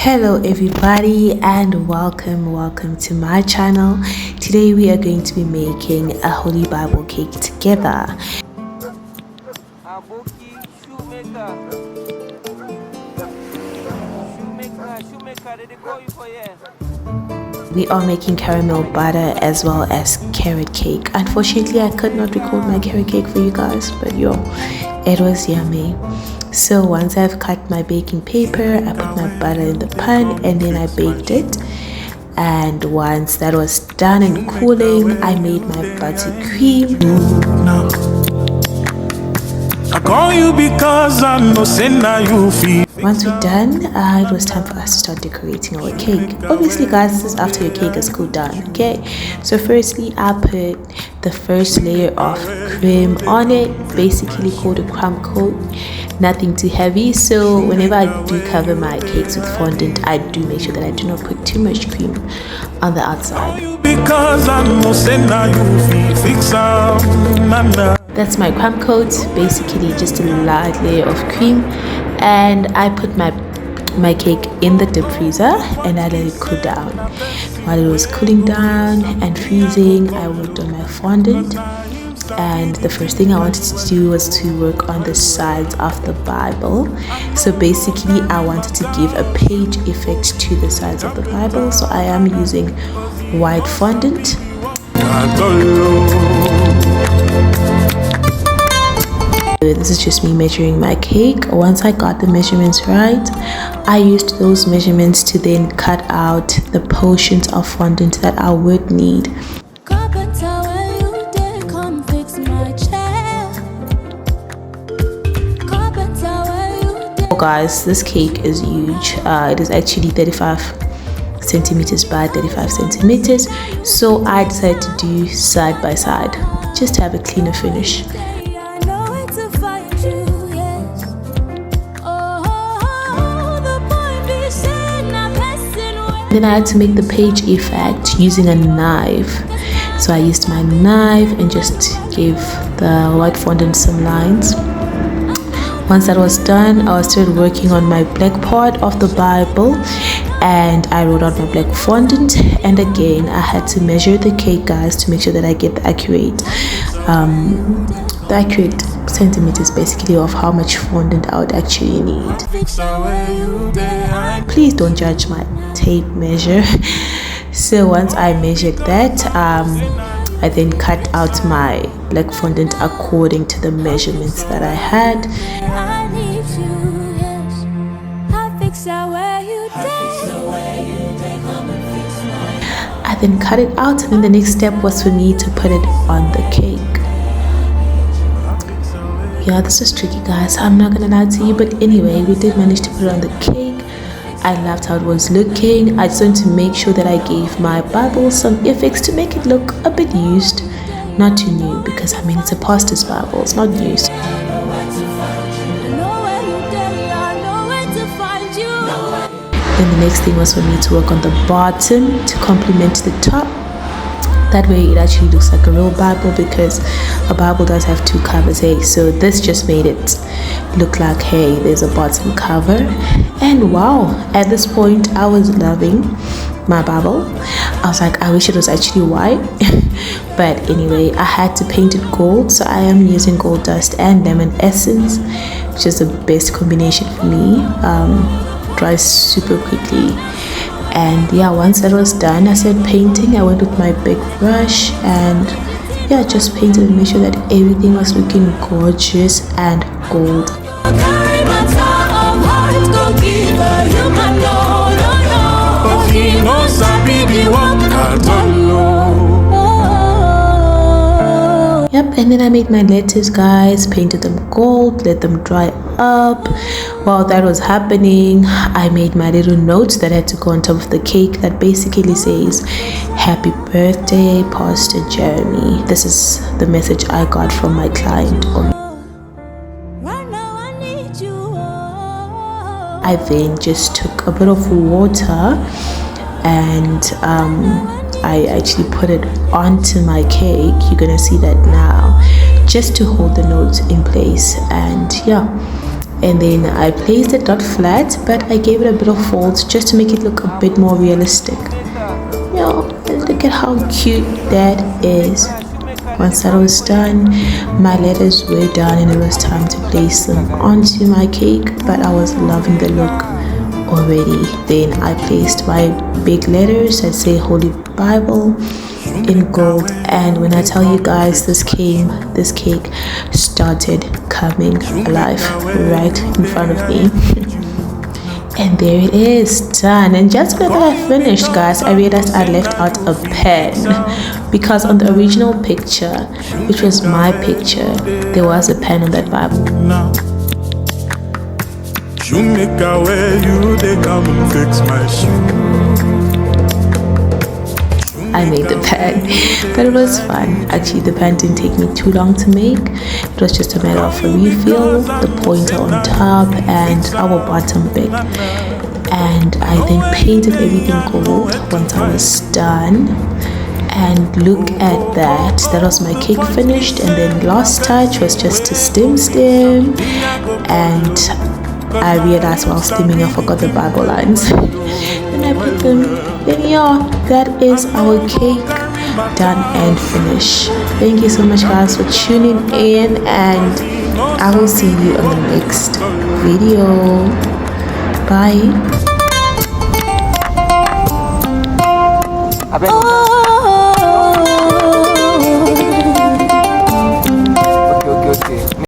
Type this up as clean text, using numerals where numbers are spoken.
Hello everybody and welcome to my channel. Today we are going to be making a Holy Bible cake together. We are making caramel butter as well as carrot cake. Unfortunately, I could not record my carrot cake for you guys, but it was yummy. So once I've cut my baking paper, I put my butter in the pan and then I baked it. And once that was done and cooling, I made my buttercream. I call you because I know you feel. Once we're done, it was time for us to start decorating our cake. Obviously, guys, this is after your cake has cooled down, okay? So firstly, I put the first layer of cream on it, basically called a crumb coat. Nothing too heavy, so whenever I do cover my cakes with fondant, I do make sure that I do not put too much cream on the outside. That's my crumb coat, basically just a light layer of cream, and I put my cake in the deep freezer and I let it cool down. While it was cooling down and freezing, I worked on my fondant. And the first thing I wanted to do was to work on the sides of the Bible. So basically I wanted to give a page effect to the sides of the Bible, so I am using white fondant. This is just me measuring my cake. Once I got the measurements right, I used those measurements to then cut out the portions of fondant that I would need. Guys, this cake is huge. It is actually 35 centimeters by 35 centimeters, so I decided to do side by side just to have a cleaner finish. Then I had to make the page effect using a knife, so I used my knife and just gave the white fondant some lines. Once that was done, I started working on my black part of the Bible and I wrote out my black fondant, and again I had to measure the cake, guys, to make sure that I get the accurate centimeters basically of how much fondant I would actually need. Please don't judge my tape measure. So once I measured that, I then cut out my black fondant according to the measurements that I had. I then cut it out, and then the next step was for me to put it on the cake. Yeah, this was tricky, guys, I'm not gonna lie to you, but anyway, we did manage to put it on the cake. I loved how it was looking. I just wanted to make sure that I gave my Bible some effects to make it look a bit used, not too new, because I mean it's a pastor's Bible, it's not used. Then the next thing was for me to work on the bottom to complement the top. That way it actually looks like a real Bible, because a Bible does have two covers, hey, so this just made it look like, hey, there's a bottom cover. And wow, at this point I was loving my Bible. I was like, I wish it was actually white. But anyway, I had to paint it gold, so I am using gold dust and lemon essence, which is the best combination for me. Dries super quickly. And yeah, once that was done, I started painting. I went with my big brush and yeah, just painted and made sure that everything was looking gorgeous and gold. Yep, and then I made my letters, guys, painted them gold, let them dry up. While that was happening, I made my little notes that had to go on top of the cake that basically says, "Happy birthday, Pastor Jeremy." This is the message I got from my client. I then just took a bit of water and I actually put it onto my cake. You're gonna see that now, just to hold the notes in place. And yeah, and then I placed it not flat, but I gave it a bit of folds just to make it look a bit more realistic. And look at how cute that is. Once that was done, my letters were done and it was time to place them onto my cake, but I was loving the look already. Then I placed my big letters that say Holy Bible in gold, and when I tell you guys, this cake started coming alive right in front of me. And there it is, done. And just when I finished, guys, I realized I left out a pen, because on the original picture, which was my picture, there was a pen on that Bible. You make a way, you they come and fix my shoe. I made the pen, but it was fun. Actually, the pen didn't take me too long to make. It was just a matter of a refill, the pointer on top, and our bottom bit. And I then painted everything gold once I was done. And look at that, that was my cake finished. And then last touch was just to stem, and I realized while stimming I forgot the Bible lines. Then I put them. Then that is our cake done and finished. Thank you so much, guys, for tuning in, and I will see you on the next video. Bye.